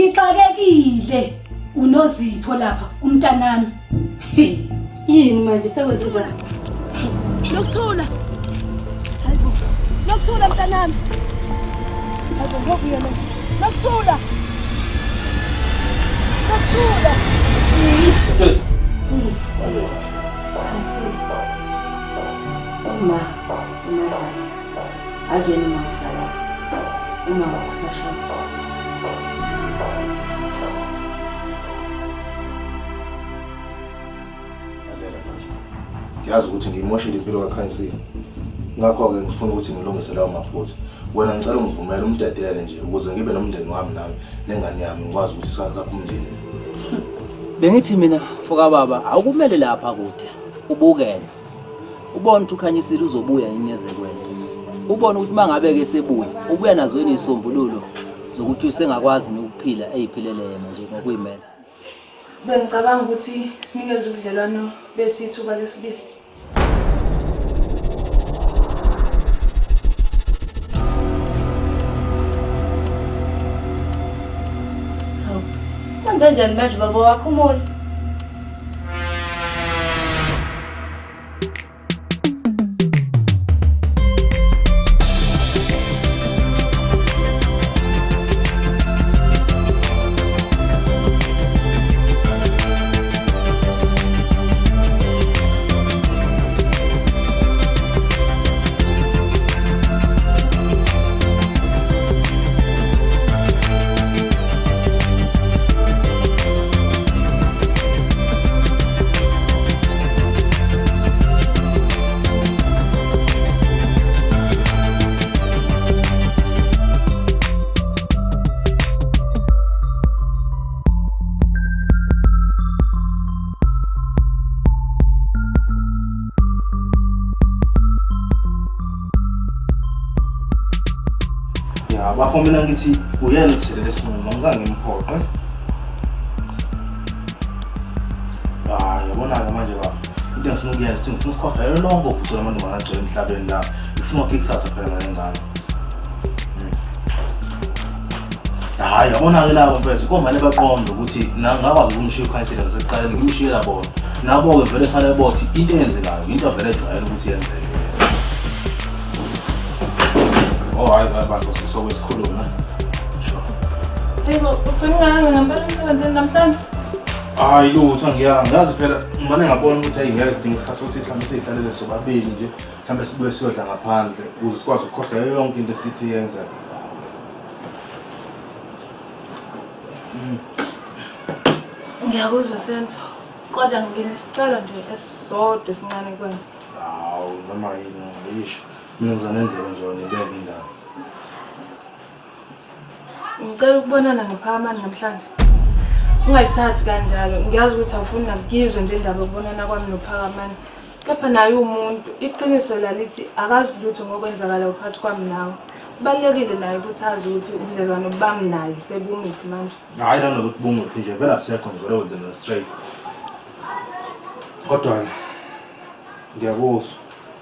ngixakekile unozipho lapha umntanami. Yini manje sekwenze njani? Nokuthula. Hayibo. Nokuthula mntanami. Hayibo ngokuya manje. Nokuthula. Nokuthula. Khanyisile. Uma unadlala. Akuyena uma usala. Uma usashona. Ngiyazi ukuthi ngiyimoshile impilo kaKhanyisile. Ngakho-ke ngifuna ukuthi ngilungise lawo maphutha. Wena ngicela ungivumele umdedele nje ukuze ngibe nomndeni wami nami nengane yami ngikwazi ukuthi sakhe umndeni. Bengithi mina foka baba awukumele lapha kude ubukele. Ubone ukuthi uKhanyisile uzobuya inyezekweni. Ubone ukuthi mangabe ke sebuya ubuya nazo inisombululo zokuthi usengakwazi ukuphila eziphilele yena nje ngokuyimela. Bengicabanga ukuthi sinikeze ubudlelwano bethu ithuba lesibili. Kwenze njani manje baba wakho umola? Bafo mina ngithi uyena uthele lesinqumo ngizange ngimphoqe. Yabona-ke manje bafo into engifuna ukuyenza ukuthi ngifuna ukukhokhela lonke uvuthela amantombazane agcwele emhlabeni la. Ngifuna ukhe ikusasa phela ngale ngane. Yabona-ke labo mfethu komane baqonde ukuthi ngakwazi ukumshiya uKhanyisile ngasekuqaleni ngimshiyela bona. Nabo-ke vele kufanele bothi into eyenzekayo into vele ejwayele ukuthi yenzeke. Hayi abantu sesikhuluma. Hayibo, ucingana ngempela emsebenzini namhlanje? Hayi lutho ngiyazi phela ngimane ngabona ukuthi ayingeke sidinga isikhathi ukuthi mhlawumbe sihlalele sobabili nje mhlawumbe sibuye siyodla ngaphandle ukuze sikwazi ukukhohlela yonke into esithi yenza. Ngiyakuzwa Senzo. Kodwa nginesicelo nje esisodwa esincane kuwena. Hawu noma yini ngisho. Mina ngizana endlela nje ngibeke indaba. Ngicela ukubonana noPhakamani namhlanje. Ungayithathi kanjalo. Ngiyazi ukuthi awufuni nakuzwe nje indaba yokubonana kwami noPhakamani. Kepha naye umuntu iqiniso lalithi akazi lutho ngokwenzakala phakathi kwami nawe. Kubalekile naye ukuthi azi ukuthi ubudlelwano bami naye sebungiphi manje. Hayi lana ukuthi bungiphi nje vela asekho ngore with the straight. Kodwa ngiyakuzwa.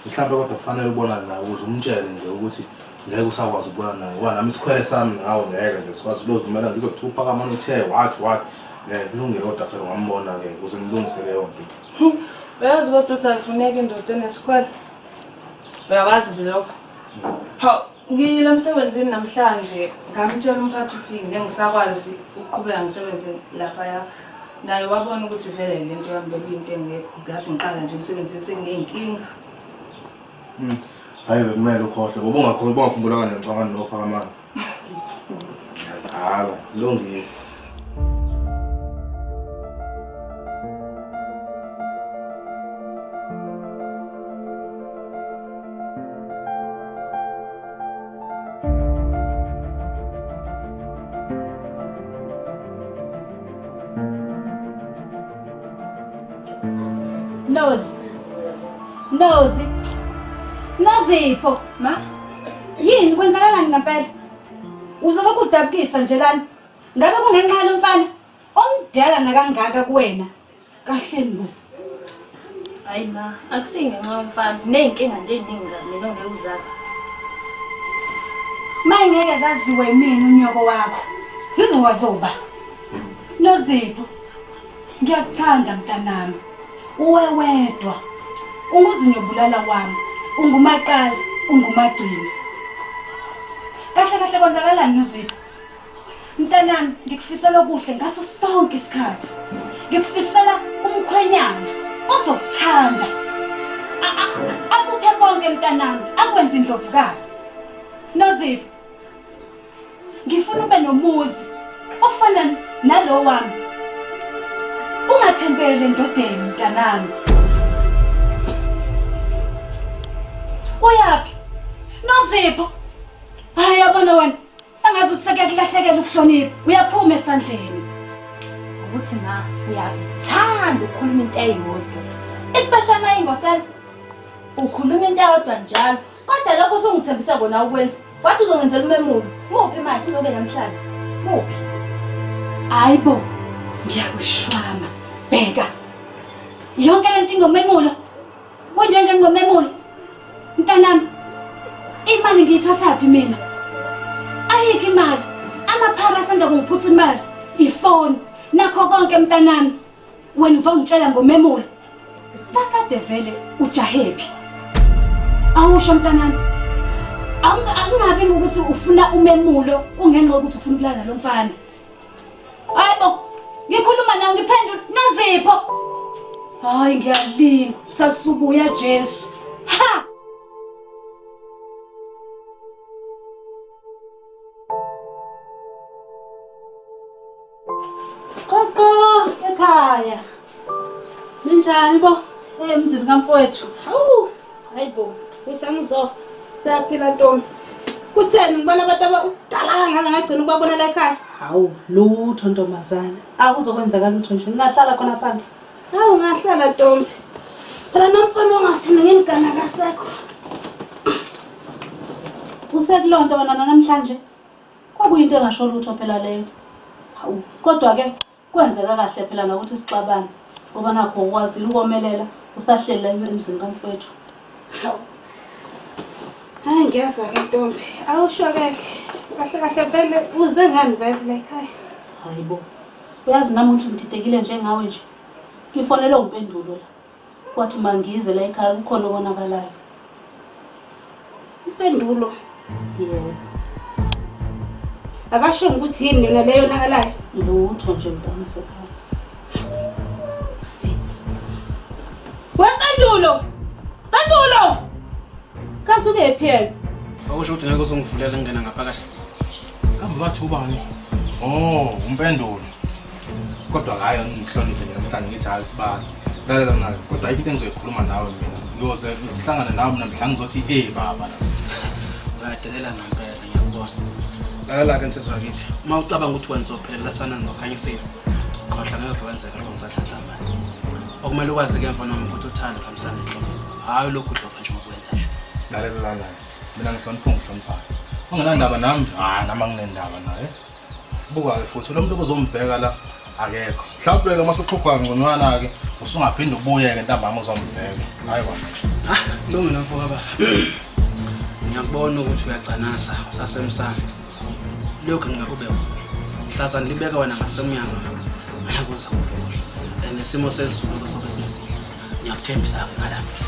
Mhlawumbe kodwa kufanele ubonane naye ukuze umtshele nje ukuthi ngeke usakwazi ukubona naye. Ngoba nami isikhwele sami ngawo ngeke nje sikwazi ukuzimela ngizokuthupa kaMani uthe what kulungile kodwa phela ngambona ke ukuze ngilungisele yonke. Uyazi kodwa ukuthi ayifuneki indoda enesikhwele. Uyakwazi nje lokho. Ha, ngiyile emsebenzini namhlanje ngamtshela umphathi ukuthi ngeke ngisakwazi ukuqhubeka ngisebenze lapha ya. Naye wabona ukuthi vele lento yami belinto engekho ngathi ngiqala nje umsebenzi senginenkinga. Hayi bekumele ukhohle ngoba ungakhumbula kanje ngicabanga noPhakamani. Hayi kulungile. Nozipho ma yini kwenzakalani ngempela uzolokhu udabukisa nje lana ngabe kungenxa lomfana omdala nakangaka kuwena kahle lo. Hayi ma akusingenxa yomfana nezinkinga nje eziningi mina ngeke uzazi. Mayingeke zaziwe mina unyoko wakho zizokwazoba Nozipho, ngiyakuthanda mntanami. Uwe wedwa. Unguzinyobulala wami. Ungumaqala, ungumagcini. Kahle kahle kwenzakalani Nozipho? Mntanami, ngikufisela okuhle ngaso sonke isikhathi. Ngikufisela umkhwenyana ozokuthanda. Akuphe konke mntanami, akwenza indlovukazi. Nozipho, ngifuna ube nomuzi ofana nalo wami. Ungathembele endodeni mntanami. Uyaphi? Nozipho. Hayi yabona wena. Angazi ukuthi sekuyakulahlekela ukuhlonipha. Uyaphuma esandleni. Ukuthi na uyakuthanda ukukhuluma into eyodwa. Especially mayingo Senzo. Ukhuluma into eyodwa njalo. Kodwa lokho usungithembisa kona ukwenza. Wathi uzongenzela umemulo. Muphi manje uzobe namhlanje? Muphi? Hayibo. Ngiyakwishwama. Bheka. Yonke lento ingomemulo. Kunjenje ngomemulo. Mntanami. Imali ngiyithathaphi mina? Ayikho imali. Amaphara asanda kungiphutha imali. Ifoni. Nakho konke mntanami. Wena uzongitshela ngomemulo. Kakade vele ujahephi. Awusho mntanami. Akungabi ukuthi ufuna umemulo kungenxa ukuthi ufuna ukulala lo mfana. Hayibo. Ngikhuluma nawe ngiphendula Nozipho. Hayi ngiyalinga. Sasubuya Jesu. Ha! Qoqo ekhaya. Ninjani bo? Emzini kamfowethu. Hawu, hayibo. Uthi angizofa. Siyaphila Ntombi. Kutheni ngibona abantu abadala kangaka ngagcina ukubabona la ekhaya? Hawu, lutho ntombazana. Akuzokwenzeka lutho nje. Ningahlala khona phansi. Hawu ngahlala Ntombi. Phela nomfana ongafuni ngingana kasekho. Usekulonto wena namhlanje. Kwakuyinto engasho lutho phela leyo. Hawu, kodwa ke kwenzeka kahle phela nokuthi sixabane ngoba nakho ukwazile ukomelela usahleli emzini kamfowethu. Hawu. Hayi ngiyaza ke Ntombi. Awushokeke. Kahle kahle vele uze ngani vele la ekhaya? Hayibo. Uyazi nami ukuthi ngididekile njengawe nje. Ngifonela umpendulo la. Kwathi mangize la ekhaya kukhona okonakalayo. Impendulo. Yebo. Akasho ukuthi yini mina leyo nakalayo? Lutho nje mntana sekhaya. Wempendulo. Pendulo. Kasuke phela. Awusho ukuthi ngeke uzongivulela ngena ngaphakathi. Kambe bathu bani? Oh, umpendulo. Kodwa hayi ngihloniphe nje namhlanje ngithi hayi sibani. Lalela nayo. Kodwa ayikho into engizoyikhuluma nawe mina. Ngiyoze sihlangane nawe namhlanje ngizothi baba. Uyadelela ngempela ngiyabona. Lalela ke nsizwa kithi. Uma ucabanga ukuthi wena uzophelela sana nokhanyisile. Khohla ngeke uzokwenzeka lokho ngisahlahla manje. Okumele ukwazi ke mfana wami ukuthi uthanda Bhamshela nenhlonipho. Hayi lokhu udlofa nje ngokwenza nje. Lalela nayo. Mina ngihlonipha. Ungenandaba nami? Hayi nama nginendaba naye. Buka ke futhi lo muntu ozombheka la akekho. Mhlawumbe ke masuqhubha ngconywana ke usungaphinde ubuye ke ntambama uzombheka. Hayi baba. Lo mina mfoko baba. Ngiyabona ukuthi uyacanasa usasemsana. Lokho ngingakube mhlaza ndibeka wena ngasemnyango. Ayakuza kuhle. Nesimo sezulu sobe sinesihle. Ngiyakuthembisa ke ngalapha.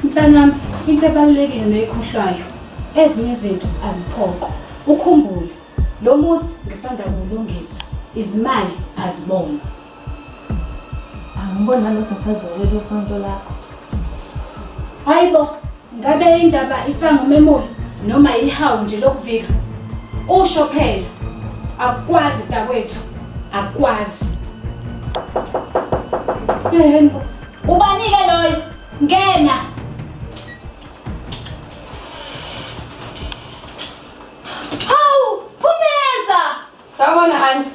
Mntanami, into ebalulekile neyikhohlwayo. Ezinye izinto aziphoqo. Ukhumbule, lo muzi ngisanda kulungisa. Izimali azibona. Angibona lokho sasazwele lo sonto lakho. Hayibo, ngabe indaba isangomemulo noma ihawu nje lokuvika. Usho phela. Akwazi takwethu. Akwazi. Yebo. Ubanike loyo. Ngena. Hawu, phumeza. Sawubona auntie.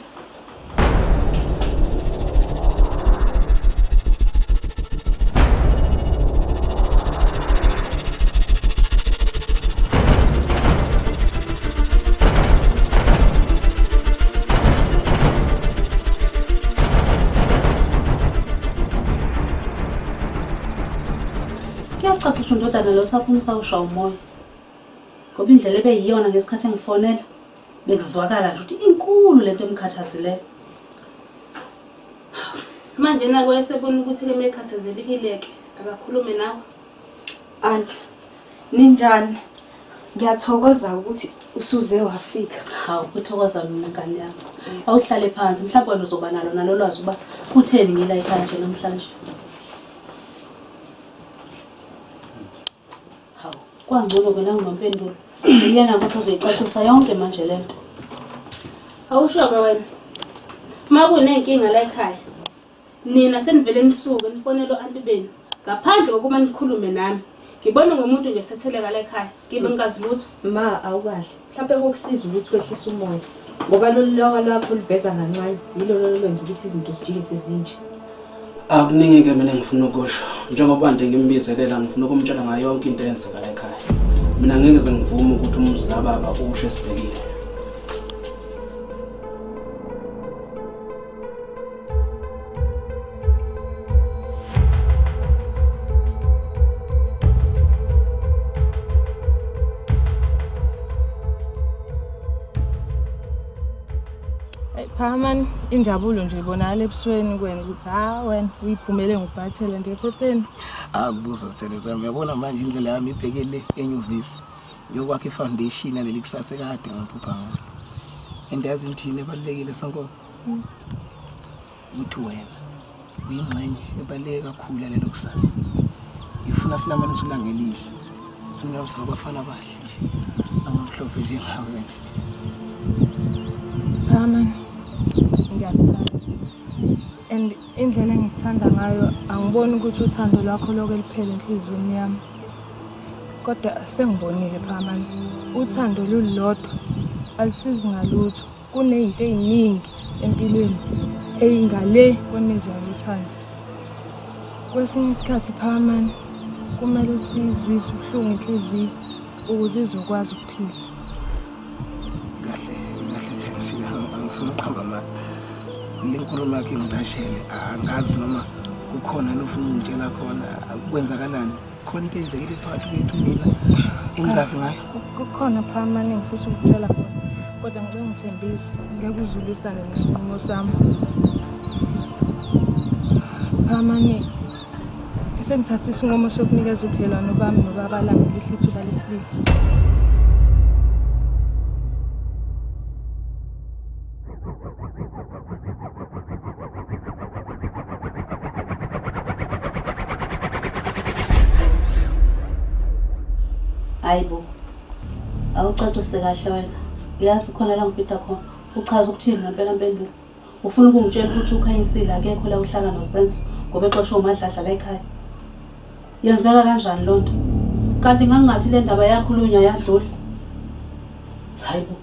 Cacisha undodana lo saphumisa usha umoya. Ngoba indlela ebeyiyona ngesikhathi engifonela bekuzwakala nje ukuthi inkulu lento emkhathazileyo. Manje nako esebona ukuthi ke mekhathazelekileke akakhulume nawe. Anti, ninjani? Ngiyathokoza ukuthi usuze wafika. Hawu kuthokoza mina ngane yami. Awuhlale phansi mhlawumbe wena uzoba nalo lwazi uba kutheni ngila ekhaya nje namhlanje. Hawu kwangcono wena nginompendulo. Yena ukuthi uzoyicacisa yonke manje lento. Awushoke wena. Makunenkinga la ekhaya. Nina senivele nisuke nifonela anti beni. Ngaphandle kokuma nikhulume nami. Ngibona ngomuntu nje setheleka la ekhaya. Ngibe ngikazi lutho. Ma awukahle. Mhlawumbe kokusiza ukuthi wehlise umoya. Ngoba lolulaka lwakho liveza kancane. Yilo lolwenza ukuthi izinto zijike sezinje. Akuningi ke mina ngifuna ukusho. Njengoba nje ngimbizelela ngifuna ukumtshela ngayo yonke into eyenzeka la ekhaya. Mina ngeke ngivume ukuthi umuzi kababa usho esibhekile. Phakamani injabulo nje ibonakala ebusweni kwena ukuthi wena uyiphumele ngubhathele nje ephepheni. Akubuza sithele sami uyabona manje indlela yami ibhekele enyuvesi yokwakha ifoundation yaleli kusasa kade ngaphupha ngayo. Endazi ngithini ebalekile sonke uthi wena uyingxenye ebaleke kakhulu lelo kusasa. Ngifuna silamane usulangelihle. Singabe abafana abahle nje. Amamhlophe nje ngawe nje. Phakamani ngiyakuthanda. And indlela engikuthanda ngayo angiboni ukuthi uthando lwakho lokho liphele enhlizweni yami. Kodwa sengibonile Phakamani. Uthando lulodwa alisizi ngalutho. Kunezinto eziningi empilweni eyingale kwemizwa yothando. Kwesinye isikhathi Phakamani kumele sizwise ubuhlungu enhliziyo ukuze izokwazi ukuphila. Kahle Khanyisile angifuna uqhamba amanga. Lenkulumo yakhe ngicashele angazi noma kukhona nofuna ungitshela khona kwenzakalani. Khona into eyenzekile phakathi kwethu mina engazi ngayo. Kukhona Phakamani engifisa ukutshela khona. Kodwa ngicela ngithembise ngeke uzulisane nesinqumo sami. Phakamani sengithatha isinqumo sokunikeza ubudlelwano bami nobaba lami ngelihle ithuba lesibili. Hayibo. Awucacise kahle wena. Uyazi khona la ngipita khona. Uchaza ukuthini ngempela mpendulo. Ufuna ukungitshela ukuthi ukhanyisile akekho la uhlala noSenzo ngoba exoshwe umadladla la ekhaya. Yenzeka kanjani lonto? Kanti ngangathi le ndaba yakhulunywa yadlula. Hayibo.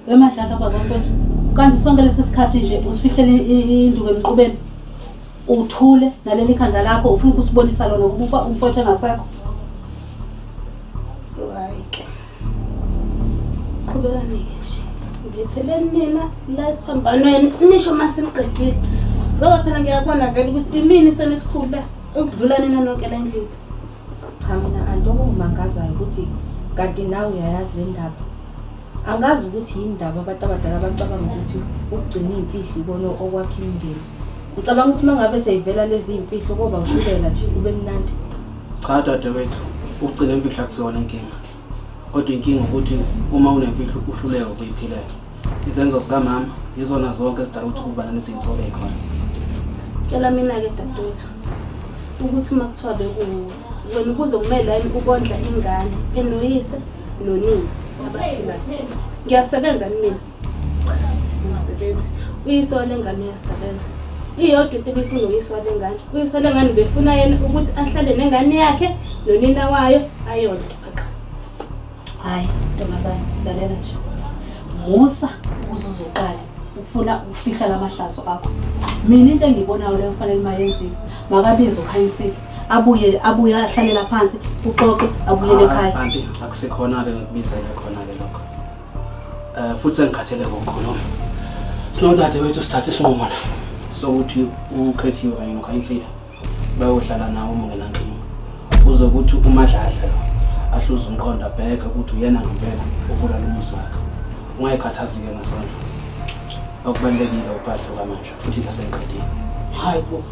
Emadladla kwazo mfethu. Kanti sonke lesisikhathi nje usifihlele induku emqubeni. Uthule naleli khanda lakho ufuna ukusibonisa lona ngoba umfowethu engasakho. Qhubekani ke nje. Ngitheleni nina la esiphambanweni nisho masimqedile. Ngoba phela ngiyabona vele ukuthi imini sonesikhulu ukudlula nina nonke la endlini. Cha mina antokumangazayo ukuthi kanti nawe uyayazi le ndaba. Angazi ukuthi yindaba abantu abadala abacabanga ukuthi ukugcina imfihlo ibona okwakhe imindeni. Ucabanga ukuthi mangabe seyivela lezi imfihlo koba ushukela nje ube mnandi. Cha dadewethu ukugcina imfihlo akusona inkinga. Kodwa inkinga ukuthi uma unemfihlo uhluleka ukuyiphilela. Izenzo zikamama izona zonke ezidala ukuthi kuba nezinhlolo ekhona. Tshela mina ke dadewethu ukuthi makuthiwa wena ukuze kumele ukondla ingane enoyise nonini abaphilayo. Ngiyasebenza mina. Ngisebenza. Uyise walengane uyasebenza. Iyodwa into ebifuna uyise walengane. Uyise walengane befuna yena ukuthi ahlale nengane yakhe nonina wayo ayondle. Hayi, ntombazane, lalela nje. Musa uzuzoqala ufuna ukufihla lamahlazo akho. Mina into engibonayo leyo kufanele mayenziwe. Makabize uKhanyisile. Abuye ahlalela phansi, uxoxe, abuyele ekhaya. Anti akusikhona ke ngikubizela khona ke lokho. Futhi sengikhathele ukukhuluma. Sinodade wethu sithathe isinqumo la. So uthi ukhethiwe kanye noKhanyisile bayohlala nawo uma ungenankinga. uzokuthi umadladla ahluza umqondo abheke ukuthi uyena ngempela obulala umuzi wakhe. Ungayikhathazike ngasonje. Okubalulekile uphahla kwamanje futhi kasenqedini. Hayibo.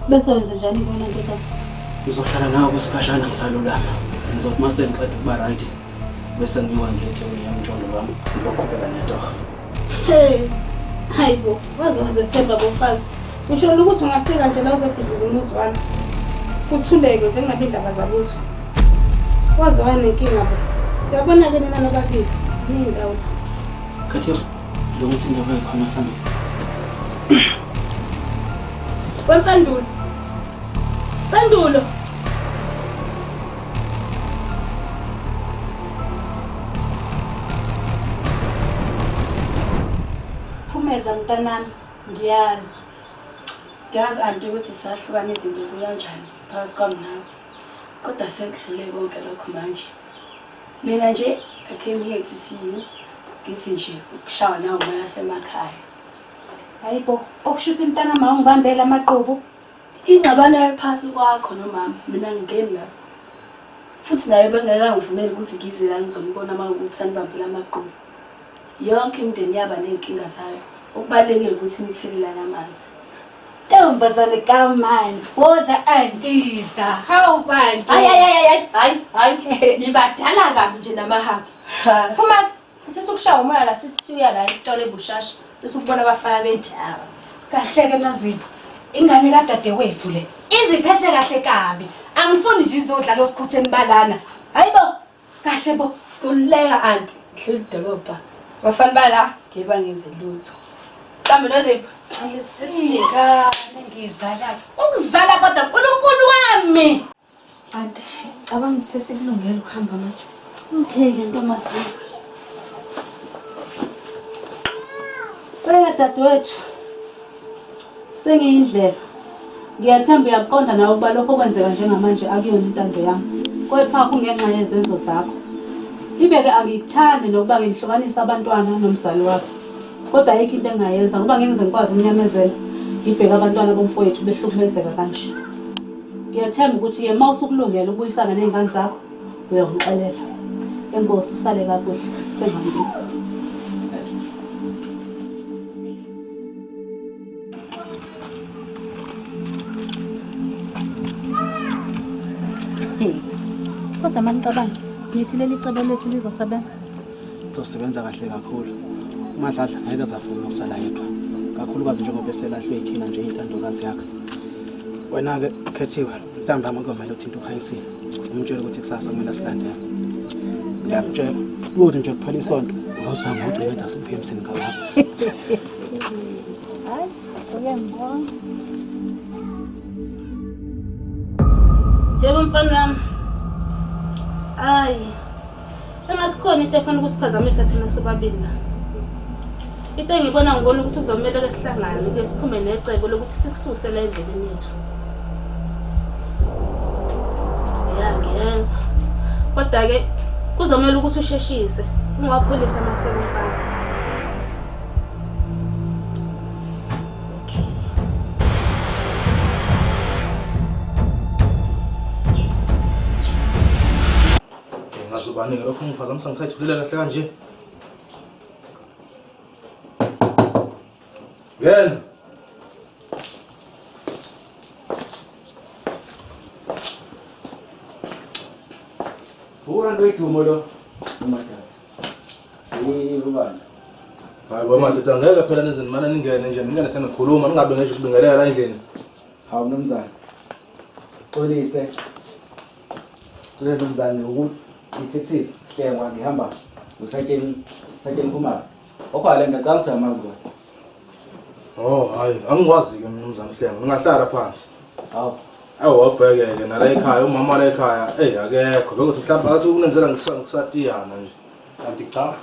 Bese wenze njani bona ndoda? Ngizohlala nawe kwesikhashana ngisalulama. Ngizothi mase ngiqeda ukuba right bese ngiyowa ngithi uyamntshonto wami ngizoqhubeka netoha. Hey. Hayibo, wazozethemba bomfazi. Usho ukuthi ungafika nje la uzobhidiza umuzi wami. Kuthuleke njengabe indaba zabutho. Waze wanenkinga bo. Uyabona ke nina nobabili nindawo. Khathi lo ngusindaba ekhona sami. Kwempendulo. Pendulo. Phumeza mntanami, ngiyazi. Ngiyazi anti ukuthi sahlukana izinto zikanjani phakathi kwami nawe. Kodwa sekudlule konke lokho manje. Mina nje I came here to see you. Ngithi nje ukushawa nawe umoya wasemakhaya. Hayibo, okushuthi mntanami awungibambela amaqhubu. Ingxabano yaphasi kwakho nomama, mina ngingeni la. Futhi naye bengeke ngivumele ukuthi ngize la ngizombona ukuthi sanibambela amaqhubu. Yonke imindeni yaba nenkinga zayo. Ukubalekile ukuthi nithelelane amanzi. Ntombazane kamani, woza antiza. Hawu bantu. Hayi. Nibadala kabi nje namahamba. Phuma sithi ukushawa umoya la sithi siya la isitolo ebushasha. Sesukubona abafana bendaba. Kahle ke noZipho. Ingane kadade wethu le. Iziphethe kahle kabi. Angifuni nje izodlala osikhutheni balana. Hayibo. Kahle bo. Kuleka anti, hleli idolobha. Bafana bala ngeba ngenze lutho. Sambe noZipho. Sisika ngizala. Ukuzala kodwa uNkulunkulu wami. Anti, cabanga ukuthi sesikulungele ukuhamba manje. Okay ke ntombazane. Wena dadewethu. Sengiyindlela. Ngiyathemba uyaqonda nawe ukuba lokho kwenzeka njengamanje akuyona intando yami. Kepha kungenxa yezenzo zakho. Ibeke angikuthandi nokuba ngihlukanisa abantwana nomzali wakhe. Kodwa ayikho into engayenza ngoba ngeke ngize ngikwazi umnyamezela. Ngibheka abantwana bomfowethu behlukumezeka kanje. Ngiyathemba ukuthi ke mawusukulungela ukuyisana nezingane zakho uyongixelela. Enkosi usale kakuhle sengihambile. Kodwa manicabanga ngithi leli cebo lethu lizosebenza. Lizosebenza kahle kakhulu. Umadladla ngeke azafuna ukusala yedwa. Kakhulukazi njengoba eselahlwe yithina nje intandokazi yakhe. Wena ke Khethiwe, ntambama komele uthinta uKhanyisile. Umtshela ukuthi kusasa kumele silandele. Ngiyakutshela ukuthi nje kuphela isonto ngozama ugcina into asiphiwe emsini kawa. Hayi, uyangibona. Yebo mfana wami. Ayi. Engasikhona into efana ukusiphazamisa thina sobabili la. Into engibona ngibona ukuthi kuzomela ke sihlangane ke siphume necebo lokuthi sikususe la endleleni yethu. Ya ngiyezwa. Kodwa ke kuzomela ukuthi usheshise ungapholisa amaseko mfana. Ngazubani lokho ngiphazamisa ngisayithulela kahle kanje. Ngena. Bukan duitmu lo. Rubani. Hayi bamadoda ngeke phela nezinimana ningene nje ningene senikhuluma ningabe ngisho kubingelela la endlini. Hawu nomzana. Xolise. Xolise nomzana ukuthi ngithethe hlengwa ngihamba usatsheni kumali. Okwale ngicacanga amali kodwa. Oh hayi angikwazi ke mnumzane Hlenga ngingahlala phansi. Hawu. Awubhekeke nala ekhaya umama la ekhaya akekho bekuthi mhlawumbe athi unenzela ngisatiyana nje. Kanti cha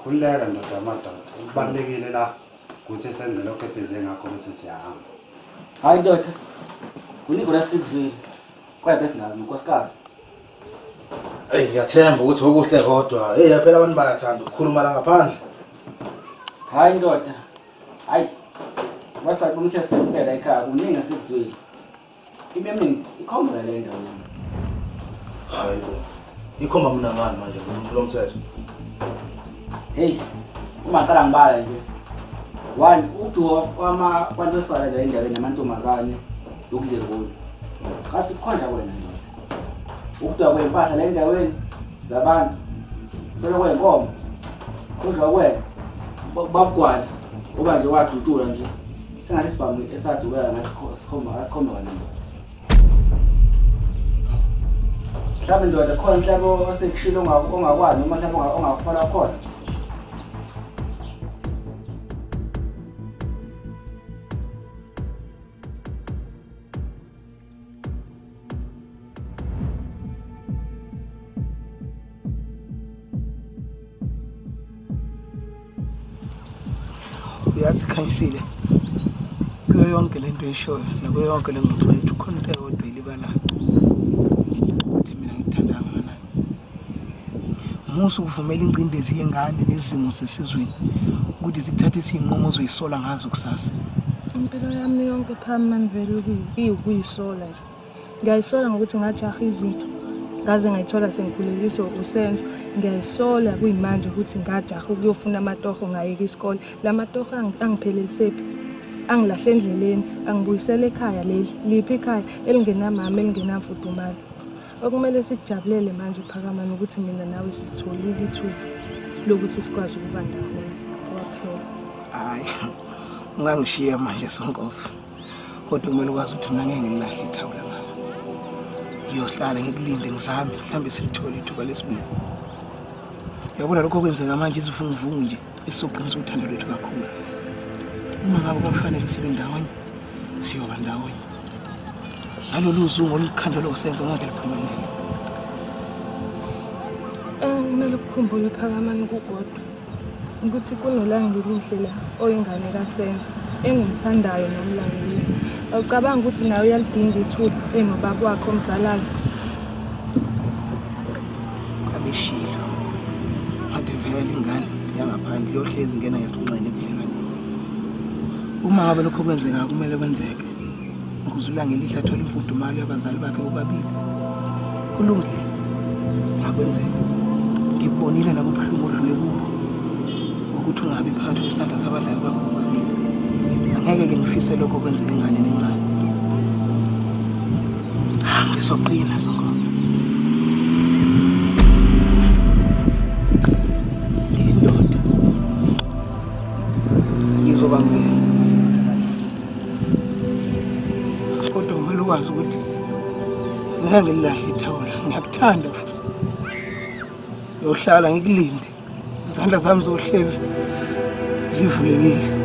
khuleka ndoda amadoda kubalekile la ukuthi senze lokho esize ngakho bese siyahamba. Hayi ndoda. Kunibona sikuzwile. Kwaye bese ngazi unkosikazi. Ngiyathemba ukuthi okuhle kodwa phela abantu bayathanda ukukhuluma la ngaphandle. Hayi ndoda. Hayi. Wasathi umsiyasesibela ekhaya kuningi sikuzwile. Imemini ikhombula le ndawo. Hayi bo. Ikhomba mina ngani manje umuntu lomthetho? Hey, uma ngicala ngibala nje. One, ukuduka kwabantu besifazane la endaweni namantombazane yokudlengula. Kathi kukhonja wena ndoda. Ukuduka kwempahla la endaweni zabantu. Belo kwenkomo. Khonjwa kwena. Bakugwala. Ngoba nje wadutshula nje. Sengathi sibambe esadukela ngasikhomba wena ndoda. Mhlawumbe ndoda khona mhlawumbe osekushilo ongakwazi noma mhlawumbe ongakufala khona. Uyazi Khanyisile, kuyo yonke lento eshoyo nakuyo yonke lengixoxa ukuthi khona into eyodwa ilibalayo ukuthi mina ngikuthanda kangakanani. Musu kuvumela ingcindezi yengane nezimo zesizweni ukuthi zikuthathise izinqumo ozoyisola ngazo kusasa. Impilo yami yonke Phakamani vele ukuyisola nje. Ngiyayisola ngokuthi ngajaha izinto. Ngaze ngayithola sengikhuleliswa uSenzo. Ngiyayisola kuyimanje ukuthi ngajaha ukuyofuna amatoho ngayeka isikole. La matoho angiphelelisephi. Angilahle endleleni, angibuyisele ekhaya liphi ikhaya elingenamama elingenamfudumali. Okumele sikujabulele manje Phakamani ukuthi mina nawe sitholile ithuba lokuthi sikwazi ukuba ndawonye kwaphela. Hayi. Ungangishiya manje Sonkofa. Kodwa kumele ukwazi ukuthi mina ngeke ngilahle ithawula mama. Ngiyohlala ngikulinde ngizame mhlambe silithole ithuba lesibili. Yabona lokho kwenzeka manje izivunguvungu nje esizoqinisa uthando lwethu kakhulu. Uma ngabe kufanele sibe ndawonye siyoba ndawonye. Ngalolu zungu olukhandela uSenzo ngeke liphumelele. Kumele ukukhumbule Phakamani kukodwa ukuthi kunolangelihle la oyingane kaSenzo engimthandayo nomlangelihle. Awucabanga ukuthi nawe uyalidinga ithuba engobaba wakho omzalayo. Abeshilo. Hathi vele ingane yangaphandle yohlezi ingena ngesinxele ebudlelwaneni. Uma ngabe lokho kwenzeka kumele kwenzeke. Ukuze ulangelihle athole imfudumalo yabazali bakhe bobabili. Kulungile. Akwenzeke. Ngibonile nakubuhlungu odlule kubo. Ukuthi ungabe phakathi kwesandla sabadlali bakho bobabili. Angeke ke ngifise lokho kwenzeka ingane nencane. Ngizoqina Sonkofa. Ngiyindoda. Ngizobambela. Kodwa kumele ukwazi ukuthi ngeke ngilahle ithawula. Ngiyakuthanda futhi. Yohlala ngikulinde. Izandla zami zohlezi zivulekile.